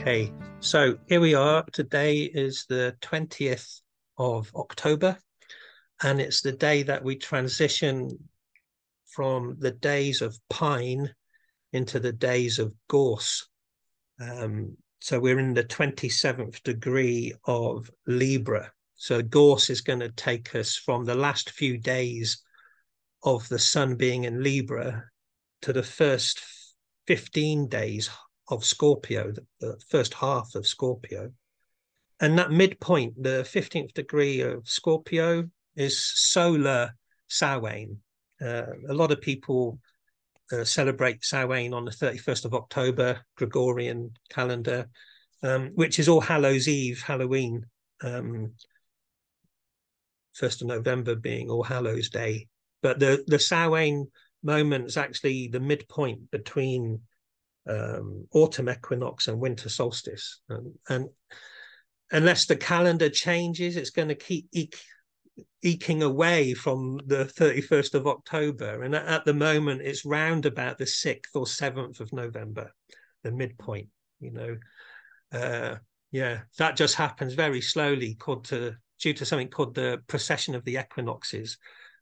Okay, so here we are. Today is the 20th of October, and it's the day that we transition from the days of pine into the days of gorse. So we're in the 27th degree of Libra. So gorse is going to take us from the last few days of the sun being in Libra to the first 15 days of Scorpio, the first half of Scorpio. And that midpoint, the 15th degree of Scorpio, is solar Samhain. A lot of people celebrate Samhain on the 31st of October, Gregorian calendar, which is All Hallows Eve, Halloween. 1st of November being All Hallows Day. But the Samhain moment is actually the midpoint between autumn equinox and winter solstice. And unless the calendar changes, it's going to keep eking away from the 31st of October. And at the moment, it's round about the 6th or 7th of November, the midpoint, yeah, that just happens very slowly due to something called the precession of the equinoxes,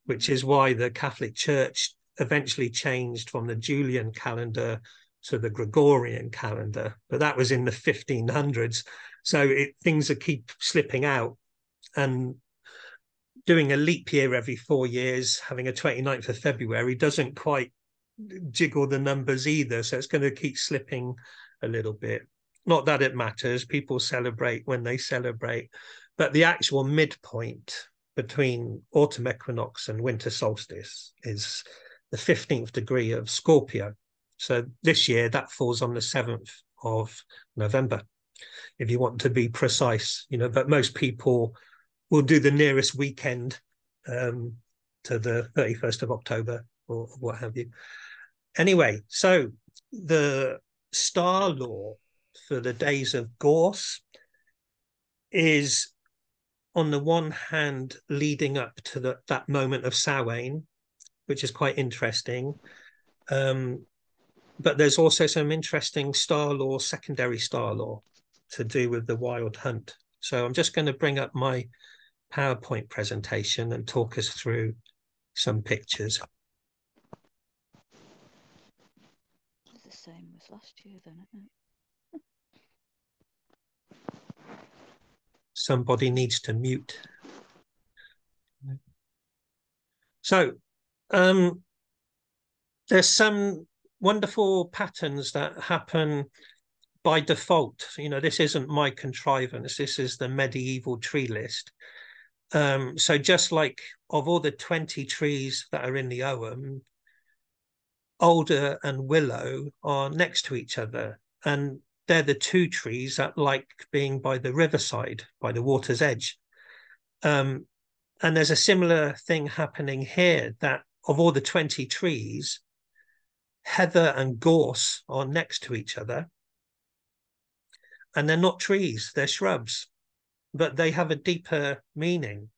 which is why the Catholic Church eventually changed from the Julian calendar to the Gregorian calendar. But that was in the 1500s. So things keep slipping out. And doing a leap year every 4 years, having a 29th of February doesn't quite jiggle the numbers either. So it's going to keep slipping a little bit. Not that it matters. People celebrate when they celebrate. But the actual midpoint between autumn equinox and winter solstice is the 15th degree of Scorpio. So this year that falls on the 7th of November, if you want to be precise, but most people will do the nearest weekend to the 31st of October or what have you. Anyway, so the star law for the days of Gorse is, on the one hand, leading up to that moment of Samhain, which is quite interesting. But there's also some interesting star law, secondary star law, to do with the wild hunt. So I'm just going to bring up my PowerPoint presentation and talk us through some pictures. It's the same as last year then, isn't it? Somebody needs to mute. So there's some wonderful patterns that happen by default. This isn't my contrivance. This is the medieval tree list. So just like of all the 20 trees that are in the Ogham, alder and willow are next to each other. And they're the two trees that like being by the riverside, by the water's edge. And there's a similar thing happening here, that of all the 20 trees, heather and gorse are next to each other. And they're not trees, they're shrubs, but they have a deeper meaning.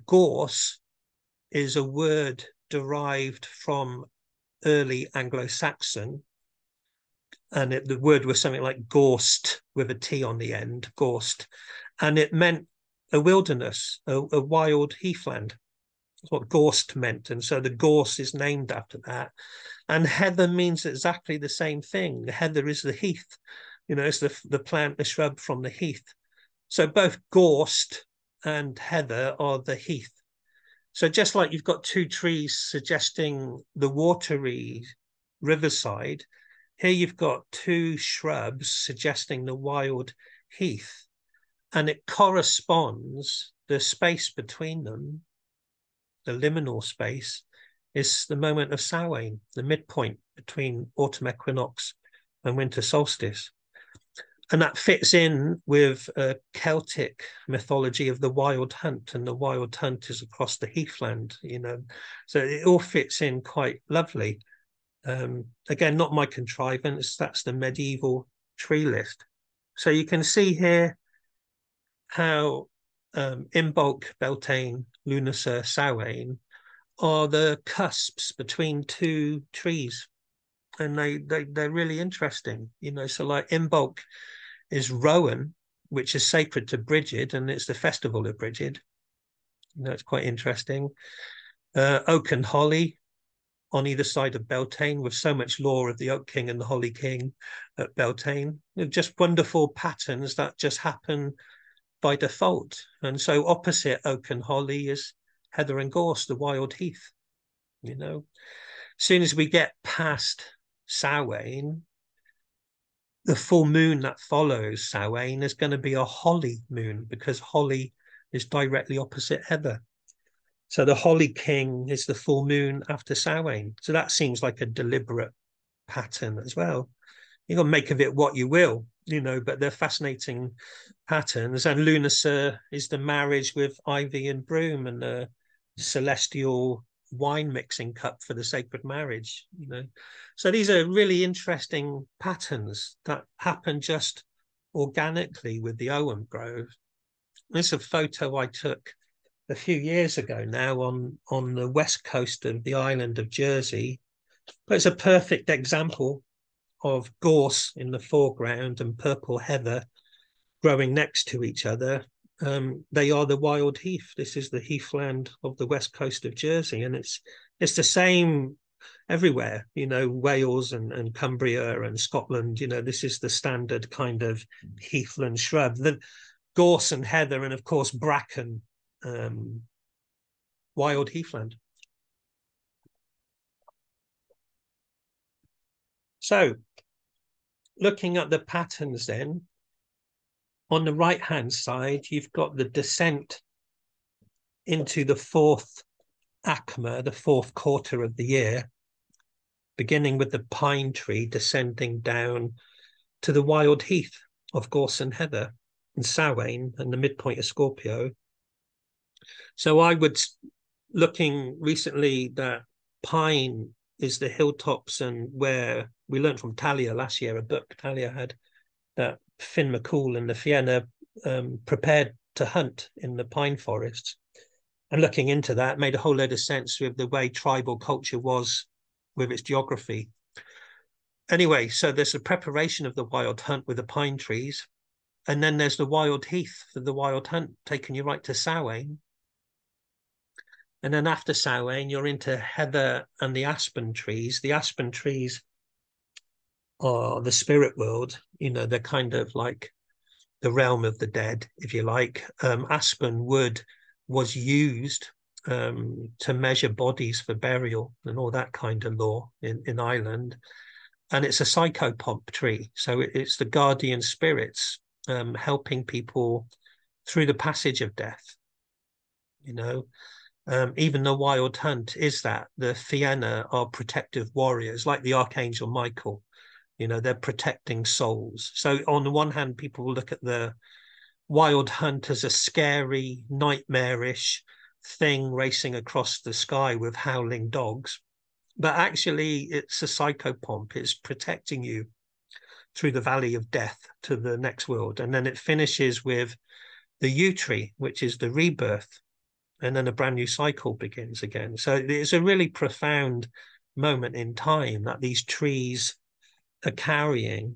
Gorse is a word derived from early Anglo-Saxon, and the word was something like gorst with a T on the end, gorst, and it meant a wilderness, a wild heathland. That's what gorst meant, and so the gorse is named after that. And heather means exactly the same thing. The heather is the heath, it's the plant, the shrub from the heath. So both gorst and heather are the heath. So just like you've got two trees suggesting the watery riverside, here you've got two shrubs suggesting the wild heath. And it corresponds, the space between them, the liminal space, is the moment of Samhain, the midpoint between autumn equinox and winter solstice. And that fits in with a Celtic mythology of the wild hunt, and the wild hunt is across the heathland, So it all fits in quite lovely. Again, not my contrivance, that's the medieval tree list. So you can see here how Imbolc, Beltane, Lunacer, Samhain are the cusps between two trees. and they're really interesting, you know. So like Imbolc is Rowan, which is sacred to Bridget, and it's the festival of Bridget. You know, it's quite interesting. Oak and Holly on either side of Beltane, with so much lore of the Oak King and the Holly King at Beltane. They're just wonderful patterns that just happen by default. And so opposite Oak and Holly is Heather and Gorse, the wild heath. You know, as soon as we get past Samhain, the full moon that follows Samhain is going to be a holly moon, because holly is directly opposite Heather. So the Holly King is the full moon after Samhain. So that seems like a deliberate pattern as well. You got to make of it what you will, you know, but they're fascinating patterns. And Lunacy is the marriage with Ivy and Broom, and the celestial wine mixing cup for the sacred marriage, you know. So these are really interesting patterns that happen just organically with the Owen Grove. This is a photo I took a few years ago now on the west coast of the island of Jersey, but it's a perfect example of gorse in the foreground and purple heather growing next to each other. They are the wild heath. This is the heathland of the west coast of Jersey, and it's the same everywhere, you know, Wales and Cumbria and Scotland. You know, this is the standard kind of heathland shrub. The gorse and heather, and of course bracken, wild heathland. So looking at the patterns then, on the right hand side you've got the descent into the fourth acma, the fourth quarter of the year, beginning with the pine tree descending down to the wild heath of gorse and heather and Samhain and the midpoint of Scorpio. So I would, looking recently, that pine is the hilltops, and where we learned from Talia last year, a book Talia had, that Finn McCool and the Fianna prepared to hunt in the pine forests. And looking into that made a whole load of sense with the way tribal culture was with its geography. Anyway, so there's a preparation of the wild hunt with the pine trees, and then there's the wild heath for the wild hunt, taking you right to Samhain. And then after Samhain, you're into heather and the aspen trees. The aspen trees are the spirit world. You know, they're kind of like the realm of the dead, if you like. Aspen wood was used to measure bodies for burial and all that kind of lore in Ireland. And it's a psychopomp tree. So it's the guardian spirits helping people through the passage of death, you know. Even the wild hunt is that. The Fianna are protective warriors, like the Archangel Michael. You know, they're protecting souls. So on the one hand, people will look at the wild hunt as a scary, nightmarish thing racing across the sky with howling dogs. But actually, it's a psychopomp. It's protecting you through the valley of death to the next world. And then it finishes with the yew tree, which is the rebirth. And then a brand new cycle begins again. So it's a really profound moment in time that these trees are carrying.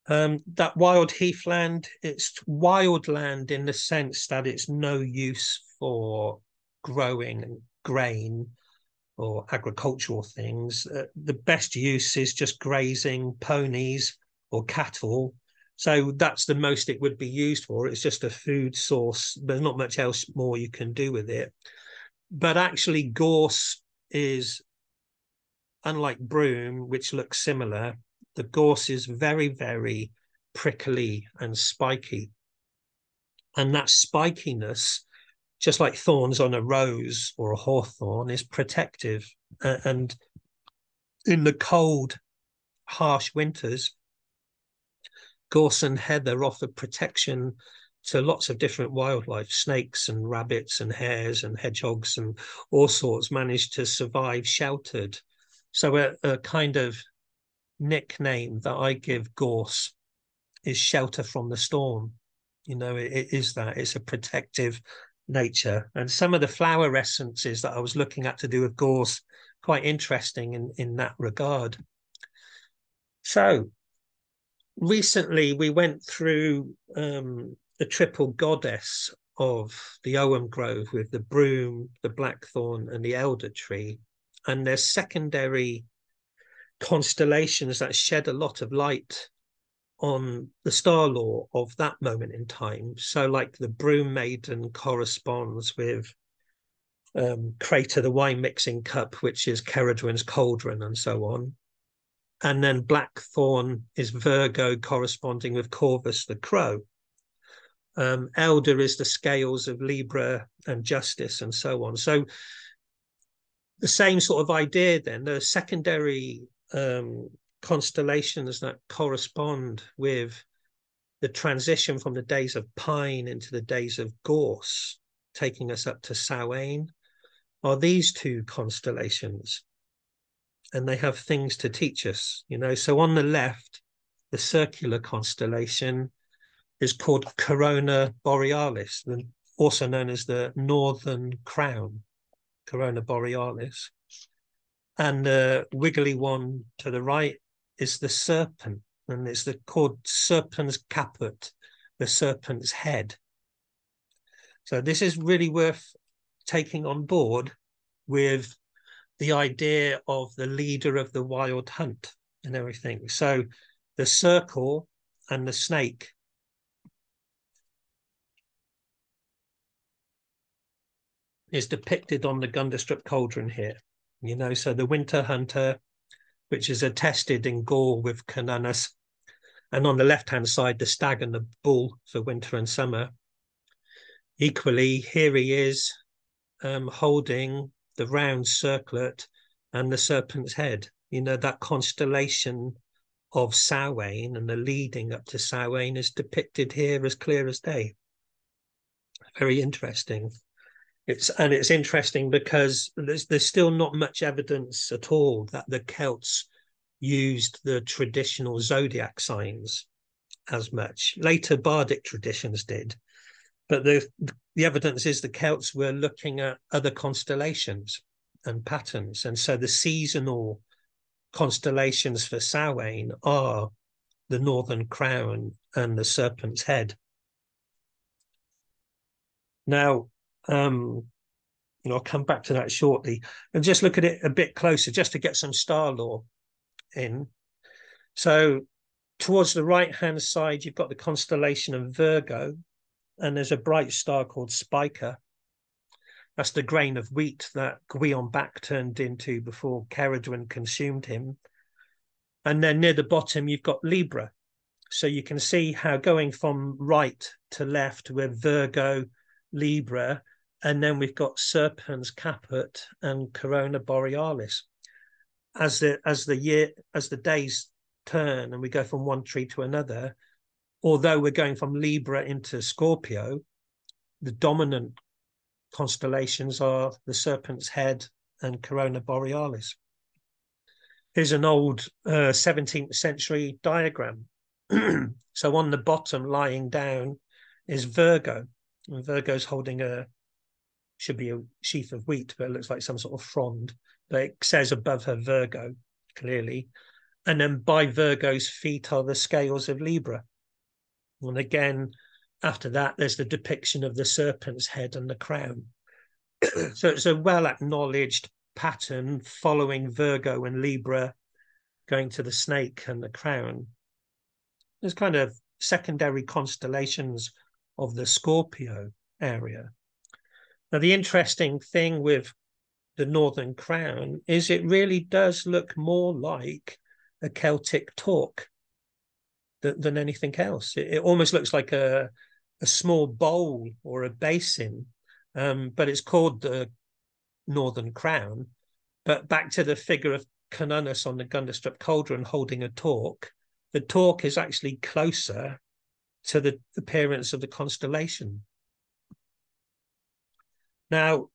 That wild heathland, it's wild land in the sense that it's no use for growing grain or agricultural things. The best use is just grazing ponies or cattle. So that's the most it would be used for. It's just a food source. There's not much else more you can do with it. But actually, gorse is, unlike broom, which looks similar, the gorse is very, very prickly and spiky. And that spikiness, just like thorns on a rose or a hawthorn, is protective. And in the cold, harsh winters, gorse and heather offer protection to lots of different wildlife. Snakes and rabbits and hares and hedgehogs and all sorts manage to survive sheltered. So a kind of nickname that I give gorse is shelter from the storm. You know, it is that. It's a protective nature. And some of the flower essences that I was looking at to do with gorse, quite interesting in that regard. So recently we went through the triple goddess of the Ogham Grove with the broom, the blackthorn, and the elder tree. And there's secondary constellations that shed a lot of light on the star law of that moment in time. So like the broom maiden corresponds with Crater, the wine mixing cup, which is Ceridwen's cauldron, and so on. And then Blackthorn is Virgo, corresponding with Corvus the crow. Elder is the scales of Libra and Justice, and so on. So the same sort of idea then, the secondary constellations that correspond with the transition from the days of Pine into the days of Gorse, taking us up to Samhain, are these two constellations. And they have things to teach us, you know. So on the left, the circular constellation is called Corona Borealis, also known as the Northern Crown, Corona Borealis. And the wiggly one to the right is the serpent, and it's called Serpens Caput, the Serpents Head. So this is really worth taking on board with the idea of the leader of the wild hunt and everything. So the circle and the snake is depicted on the Gunderstrup cauldron here. You know, so the winter hunter, which is attested in Gore with Cernunnos, and on the left-hand side, the stag and the bull for winter and summer. Equally, here he is holding the round circlet and the serpent's head, you know, that constellation of Samhain and the leading up to Samhain is depicted here as clear as day. Very interesting. It's interesting because there's still not much evidence at all that the Celts used the traditional zodiac signs as much. Later bardic traditions did, but the evidence is the Celts were looking at other constellations and patterns. And so the seasonal constellations for Samhain are the Northern Crown and the Serpent's Head. Now, I'll come back to that shortly and just look at it a bit closer just to get some star lore in. So towards the right-hand side, you've got the constellation of Virgo, and there's a bright star called Spica. That's the grain of wheat that Gwion Bach turned into before Ceridwen consumed him. And then near the bottom, you've got Libra. So you can see how going from right to left, we're Virgo, Libra, and then we've got Serpens Caput and Corona Borealis. As the days turn and we go from one tree to another, although we're going from Libra into Scorpio, the dominant constellations are the Serpent's Head and Corona Borealis. Here's an old 17th century diagram. So on the bottom, lying down, is Virgo. And Virgo's holding should be a sheaf of wheat, but it looks like some sort of frond. But it says above her Virgo, clearly. And then by Virgo's feet are the scales of Libra. And again, after that, there's the depiction of the serpent's head and the crown. So it's a well-acknowledged pattern following Virgo and Libra, going to the snake and the crown. There's kind of secondary constellations of the Scorpio area. Now, the interesting thing with the Northern Crown is it really does look more like a Celtic torque than anything else. It almost looks like a small bowl or a basin, but it's called the Northern Crown. But back to the figure of Cernunnos on the Gunderstrup cauldron holding a torque, the torque is actually closer to the appearance of the constellation. Now,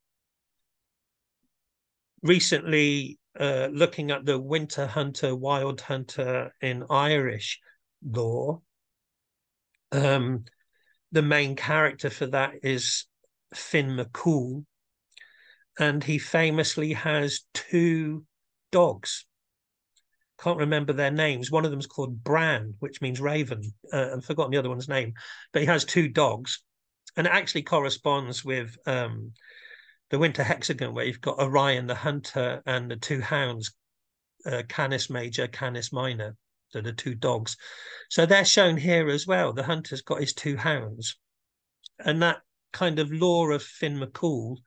recently, looking at the winter hunter, wild hunter in Irish lore, the main character for that is Fionn McCool, and he famously has two dogs. Can't remember their names. One of them's called Bran, which means raven. I've forgotten the other one's name, but he has two dogs, and it actually corresponds with the winter hexagon, where you've got Orion the hunter and the two hounds, Canis Major, Canis Minor. So the two dogs. So they're shown here as well. The hunter's got his two hounds, and that kind of lore of Fionn McCool.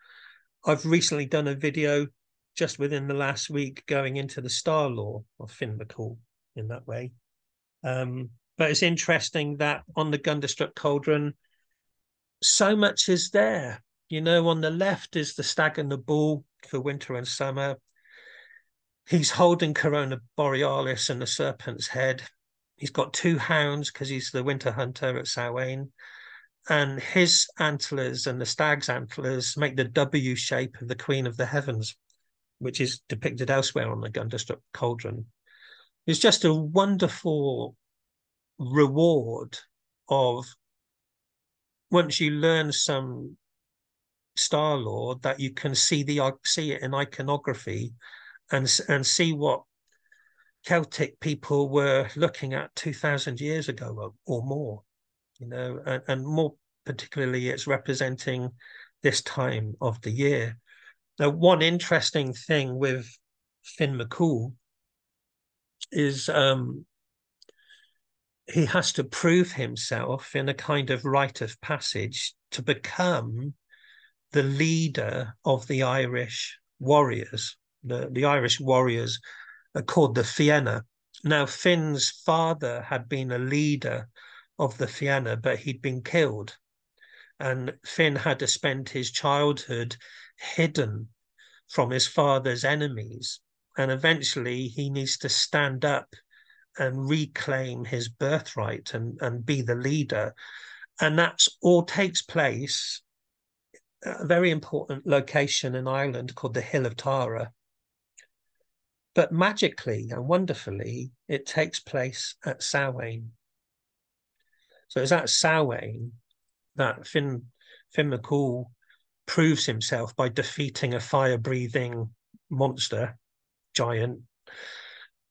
I've recently done a video just within the last week going into the star lore of Fionn McCool in that way. But it's interesting that on the Gunderstruck Cauldron, so much is there. You know, on the left is the stag and the bull for winter and summer. He's holding Corona Borealis and the Serpents Head. He's got two hounds because he's the winter hunter at Samhain. And his antlers and the stag's antlers make the W shape of the Queen of the Heavens, which is depicted elsewhere on the Gunderstruck Cauldron. It's just a wonderful reward of, once you learn some star lore, that you can see it in iconography and see what Celtic people were looking at 2,000 years ago or more, you know, and more particularly it's representing this time of the year. Now, one interesting thing with Fionn McCool is he has to prove himself in a kind of rite of passage to become the leader of the Irish warriors. The Irish warriors are called the Fianna. Now, Finn's father had been a leader of the Fianna, but he'd been killed. And Fionn had to spend his childhood hidden from his father's enemies. And eventually he needs to stand up and reclaim his birthright and be the leader. And that's all takes place at a very important location in Ireland called the Hill of Tara. But magically and wonderfully, it takes place at Samhain. So it's at Samhain that Fionn McCool proves himself by defeating a fire-breathing monster, giant,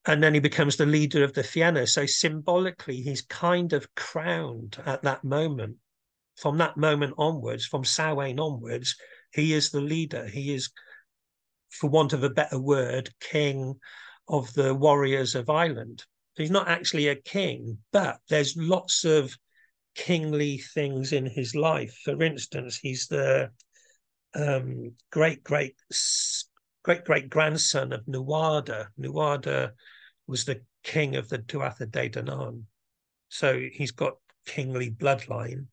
and then he becomes the leader of the Fianna. So symbolically, he's kind of crowned at that moment. From that moment onwards, from Samhain onwards, he is the leader. He is, for want of a better word, king of the warriors of Ireland. He's not actually a king, but there's lots of kingly things in his life. For instance, he's the great grandson of Nuada. Nuada was the king of the Tuatha De Danann. So he's got kingly bloodline.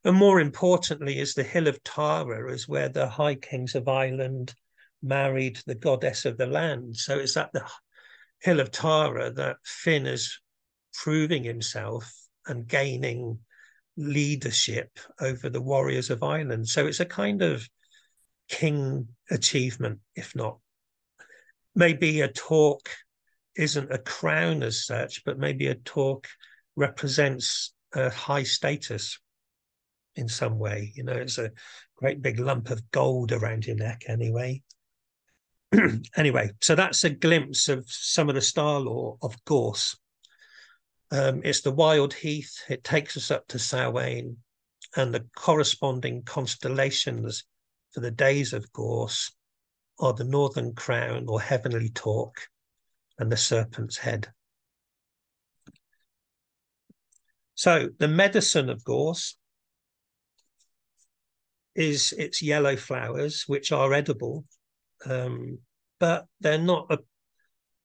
And more importantly, is the Hill of Tara is where the High Kings of Ireland married the goddess of the land. So it's at the Hill of Tara that Fionn is proving himself and gaining leadership over the warriors of Ireland. So it's a kind of king achievement, if not. Maybe a talk isn't a crown as such, but maybe a talk represents a high status in some way. You know, it's a great big lump of gold around your neck anyway. Anyway, so that's a glimpse of some of the star lore of Gorse. It's the wild heath. It takes us up to Samhain, and the corresponding constellations for the days of Gorse are the Northern Crown or Heavenly Talk and the Serpents Head. So the medicine of Gorse is its yellow flowers, which are edible, but they're not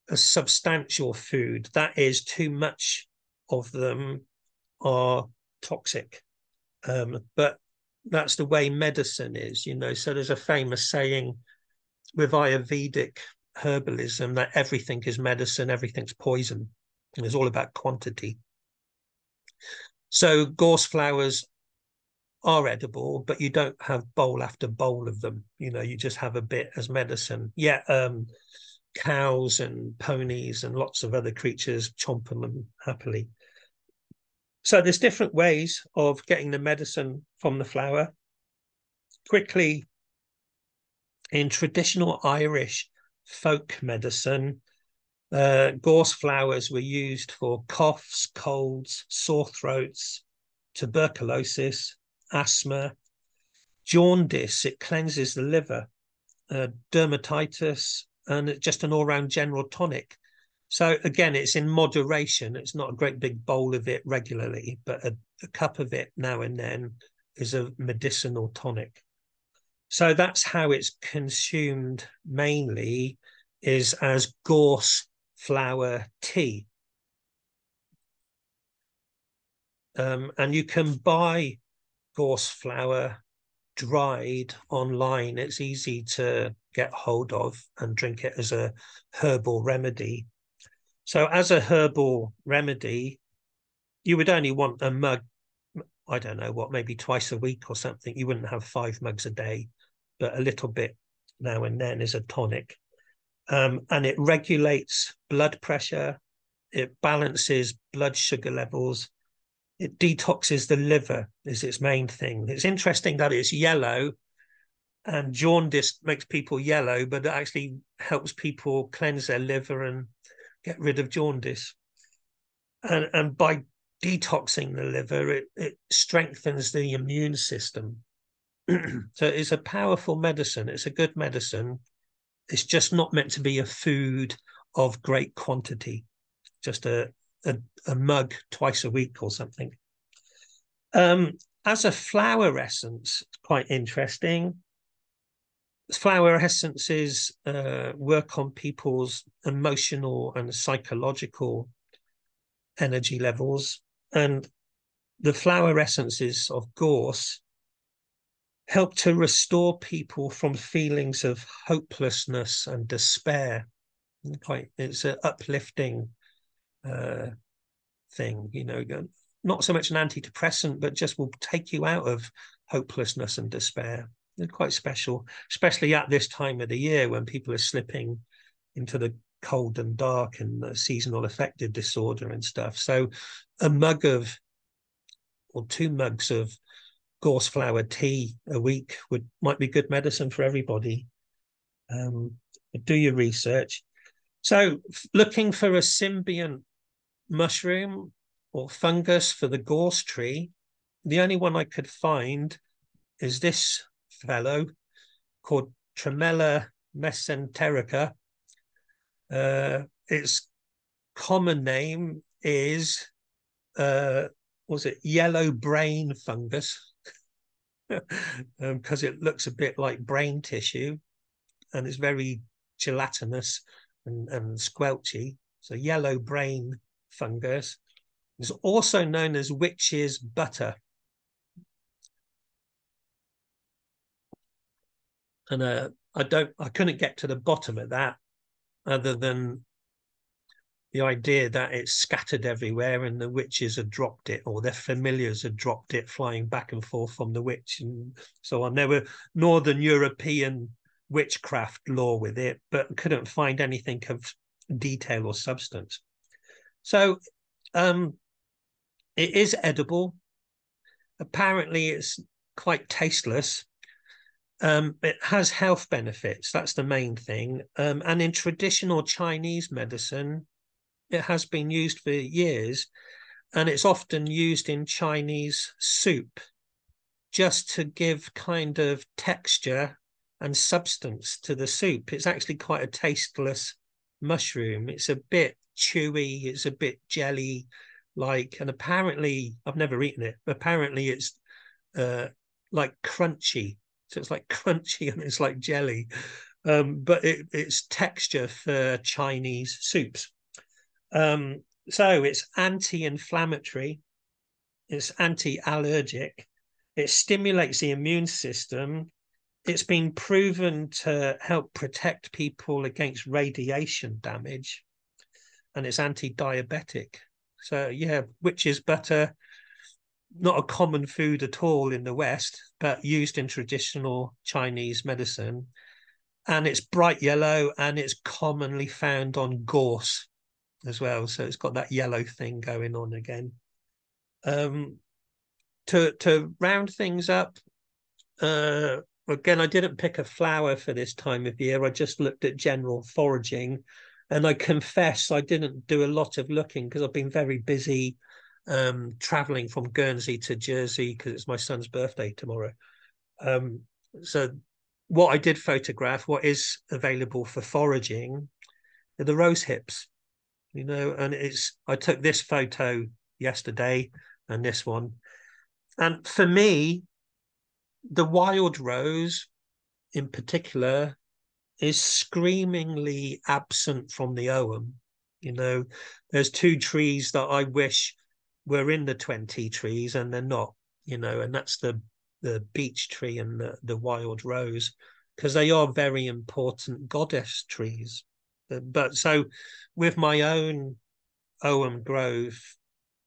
a substantial food. That is, too much of them are toxic. But that's the way medicine is, you know. So there's a famous saying with Ayurvedic herbalism that everything is medicine, everything's poison, and it's all about quantity. So gorse flowers are edible, but you don't have bowl after bowl of them. You know, you just have a bit as medicine. Yeah, cows and ponies and lots of other creatures chomp them happily. So there's different ways of getting the medicine from the flower. quickly, in traditional Irish folk medicine, gorse flowers were used for coughs, colds, sore throats, tuberculosis, asthma, jaundice. It cleanses the liver, dermatitis, and it's just an all-round general tonic. So again, it's in moderation. It's not a great big bowl of it regularly, but a cup of it now and then is a medicinal tonic. So that's how it's consumed mainly, is as gorse flower tea. And you can buy gorse flower dried online. It's easy to get hold of and drink it as a herbal remedy. So as a herbal remedy, you would only want a mug, I don't know what, maybe twice a week or something. You wouldn't have 5 mugs a day, but a little bit now and then is a tonic. And it regulates blood pressure. It balances blood sugar levels. It detoxes the liver is its main thing. It's interesting that it's yellow, and jaundice makes people yellow, but it actually helps people cleanse their liver and get rid of jaundice. And by detoxing the liver, it strengthens the immune system. So it's a powerful medicine. It's a good medicine. It's just not meant to be a food of great quantity, just a mug twice a week or something. As a flower essence, it's quite interesting. Flower essences work on people's emotional and psychological energy levels, and the flower essences of gorse help to restore people from feelings of hopelessness and despair. It's an uplifting thing, you know, not so much an antidepressant, but just will take you out of hopelessness and despair. They're quite special, especially at this time of the year when people are slipping into the cold and dark and the seasonal affective disorder and stuff. So a mug of, or 2 mugs of gorse flower tea a week might be good medicine for everybody. Do your research. So looking for a symbiont mushroom or fungus for the gorse tree, the only one I could find is this fellow called Tremella mesenterica. Its common name is was it yellow brain fungus, because it looks a bit like brain tissue and it's very gelatinous and squelchy. So yellow brain fungus is also known as witch's butter. And I couldn't get to the bottom of that, other than the idea that it's scattered everywhere and the witches had dropped it, or their familiars had dropped it, flying back and forth from the witch and so on. There were Northern European witchcraft lore with it, but couldn't find anything of detail or substance. So it is edible. Apparently it's quite tasteless. It has health benefits. That's the main thing. And in traditional Chinese medicine, it has been used for years, and it's often used in Chinese soup just to give kind of texture and substance to the soup. It's actually quite a tasteless mushroom. It's a bit chewy, it's a bit jelly like, and apparently, I've never eaten it, apparently it's like crunchy. So it's like crunchy and it's like jelly, but it's texture for Chinese soups. So it's anti-inflammatory, it's anti-allergic, it stimulates the immune system. It's been proven to help protect people against radiation damage, and it's anti-diabetic. So yeah, witch's butter, not a common food at all in the West, but used in traditional Chinese medicine. And it's bright yellow, and it's commonly found on gorse as well. So it's got that yellow thing going on again. To round things up, again, I didn't pick a flower for this time of year. I just looked at general foraging, and I confess I didn't do a lot of looking because I've been very busy traveling from Guernsey to Jersey because it's my son's birthday tomorrow. So what I did photograph, what is available for foraging, are the rose hips, and I took this photo yesterday and this one. And for me, the wild rose in particular is screamingly absent from the Ogham. There's two trees that I wish were in the 20 trees and they're not, and that's the beech tree and the wild rose, because they are very important goddess trees. But so with my own Ogham Grove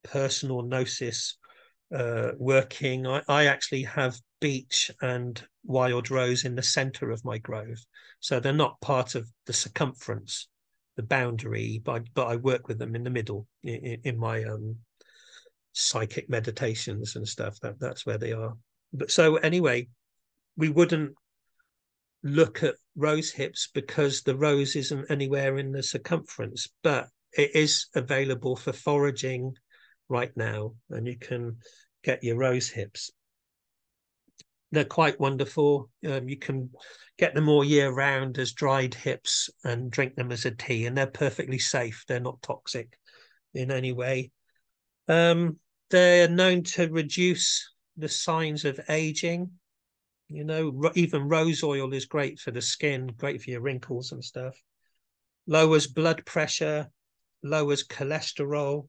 personal gnosis working, I actually have beech and wild rose in the center of my grove. So they're not part of the circumference, the boundary, but I work with them in the middle in my psychic meditations and stuff. That's where they are. But so anyway, we wouldn't look at rose hips because the rose isn't anywhere in the circumference, but it is available for foraging right now, and you can get your rose hips. They're quite wonderful. You can get them all year round as dried hips and drink them as a tea, and they're perfectly safe. They're not toxic in any way. They're known to reduce the signs of aging. Even rose oil is great for the skin, great for your wrinkles and stuff. Lowers blood pressure, lowers cholesterol,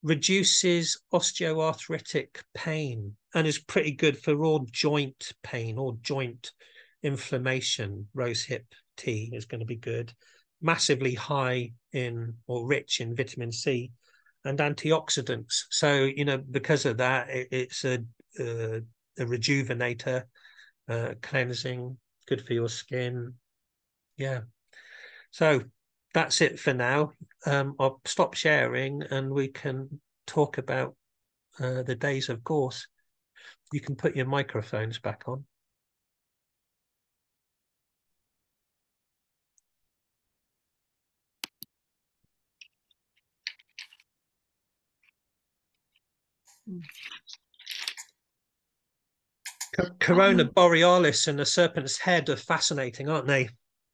reduces osteoarthritic pain, and is pretty good for all joint pain or joint inflammation. Rose hip tea is going to be good. Massively high in or rich in vitamin C and antioxidants. So, because of that, it's a rejuvenator, cleansing, good for your skin. Yeah. So that's it for now. I'll stop sharing and we can talk about the days of Gorse. You can put your microphones back on. Corona Borealis and the Serpents Head are fascinating, aren't they?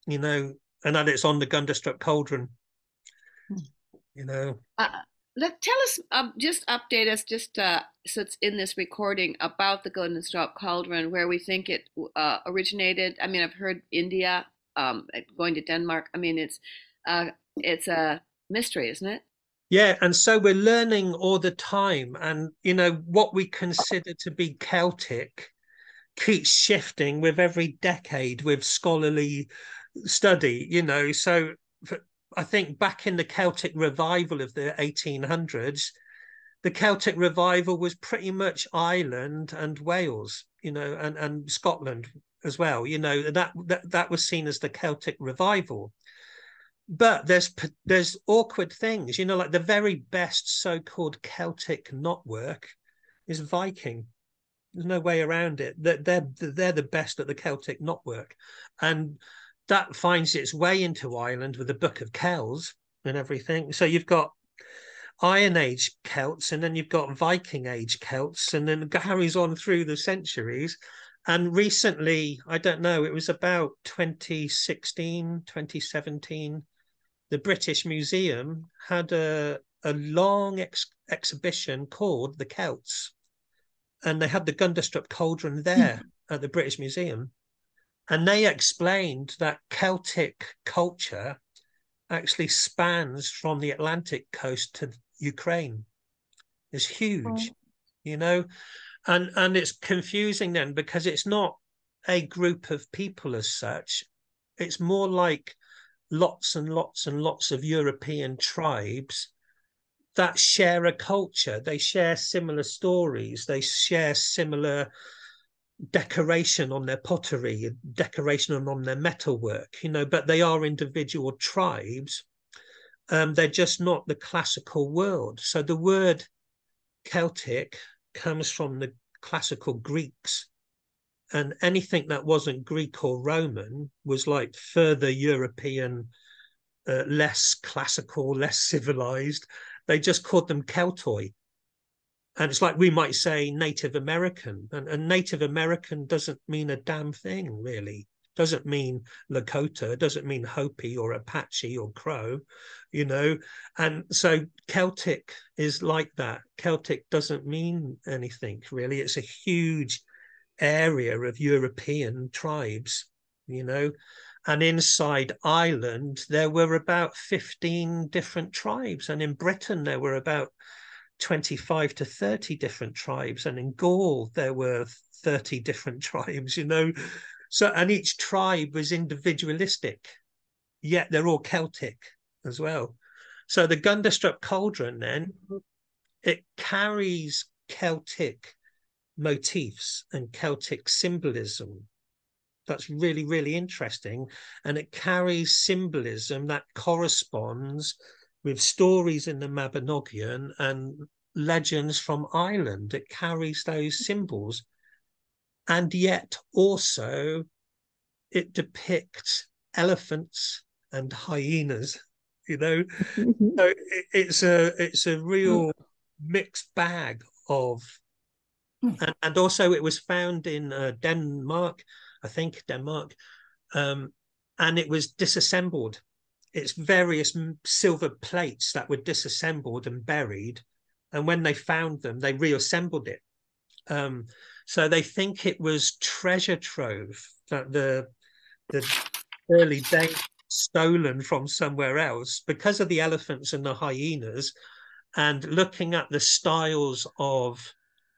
And that it's on the Gunderstrup Cauldron. Tell us, just update us, so it's in this recording about the Gunderstrup Cauldron, where we think it originated. I mean, I've heard India, going to Denmark. I mean, it's a mystery, isn't it? Yeah, and so we're learning all the time, and what we consider to be Celtic keeps shifting with every decade with scholarly study. So I think back in the Celtic revival of the 1800s, the Celtic revival was pretty much Ireland and Wales, and Scotland as well. That was seen as the Celtic revival. But there's awkward things, like the very best so-called Celtic knotwork is Viking. There's no way around it. They're the best at the Celtic knotwork, and that finds its way into Ireland with the Book of Kells and everything. So you've got Iron Age Celts, and then you've got Viking Age Celts, and then it carries on through the centuries. And recently, I don't know, it was about 2016, 2017, the British Museum had a long exhibition called The Celts. And they had the Gunderstrup Cauldron there at the British Museum. And they explained that Celtic culture actually spans from the Atlantic coast to Ukraine. It's huge, and it's confusing then because it's not a group of people as such. It's more like lots and lots and lots of European tribes that share a culture. They share similar stories. They share similar decoration on their pottery, decoration on their metalwork, but they are individual tribes. They're just not the classical world. So the word Celtic comes from the classical Greeks, and anything that wasn't Greek or Roman was like further European, less classical, less civilized. They just called them Keltoi. And it's like we might say Native American, and Native American doesn't mean a damn thing, really. Doesn't mean Lakota, doesn't mean Hopi or Apache or Crow, you know. And so Celtic is like that. Celtic doesn't mean anything, really. It's a huge area of European tribes, you know. And inside Ireland, there were about 15 different tribes. And in Britain, there were about 25 to 30 different tribes. And in Gaul, there were 30 different tribes, you know. So, and each tribe was individualistic, yet they're all Celtic as well. So the Gundestrup cauldron then, it carries Celtic motifs and Celtic symbolism. That's really, really interesting. And it carries symbolism that corresponds with stories in the Mabinogion and legends from Ireland. It carries those symbols. And yet also it depicts elephants and hyenas, you know. So it's a real mixed bag of, and also it was found in Denmark, I think Denmark, and it was disassembled. It's various silver plates that were disassembled and buried, and when they found them, they reassembled it. So they think it was treasure trove that the early days stolen from somewhere else because of the elephants and the hyenas. And looking at the styles of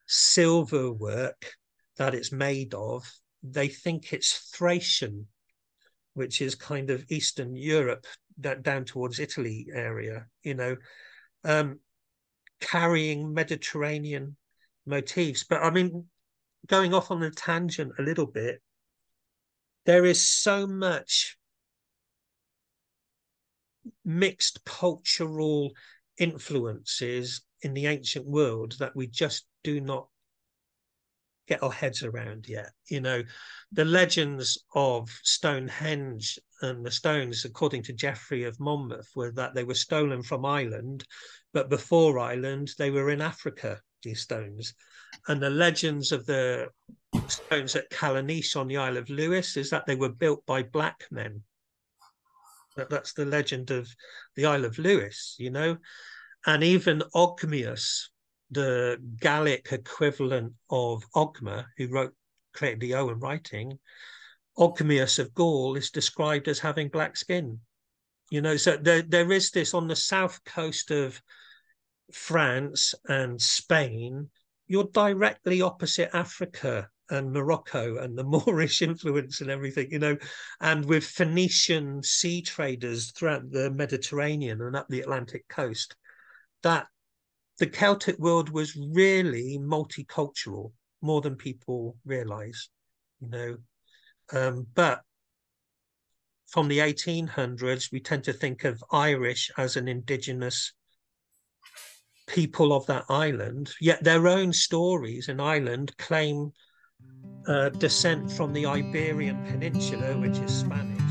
silver work that it's made of, they think it's Thracian, which is kind of Eastern Europe, down towards Italy area, you know, carrying Mediterranean motifs. But I mean, going off on a tangent a little bit, there is so much mixed cultural influences in the ancient world that we just do not get our heads around yet. You know, the legends of Stonehenge and the stones, according to Geoffrey of Monmouth, were that they were stolen from Ireland, but before Ireland, they were in Africa, these stones. And the legends of the stones at Callanish on the Isle of Lewis is that they were built by black men. That's the legend of the Isle of Lewis, you know. And even Ogmius, the Gallic equivalent of Ogma, who created the Owen writing, Ogmius of Gaul is described as having black skin. You know, so there is this on the south coast of France and Spain. You're directly opposite Africa and Morocco and the Moorish influence and everything, you know, and with Phoenician sea traders throughout the Mediterranean and up the Atlantic coast, that the Celtic world was really multicultural, more than people realize, you know. But from the 1800s, we tend to think of Irish as an indigenous people of that island, yet their own stories in Ireland claim descent from the Iberian Peninsula, which is Spanish.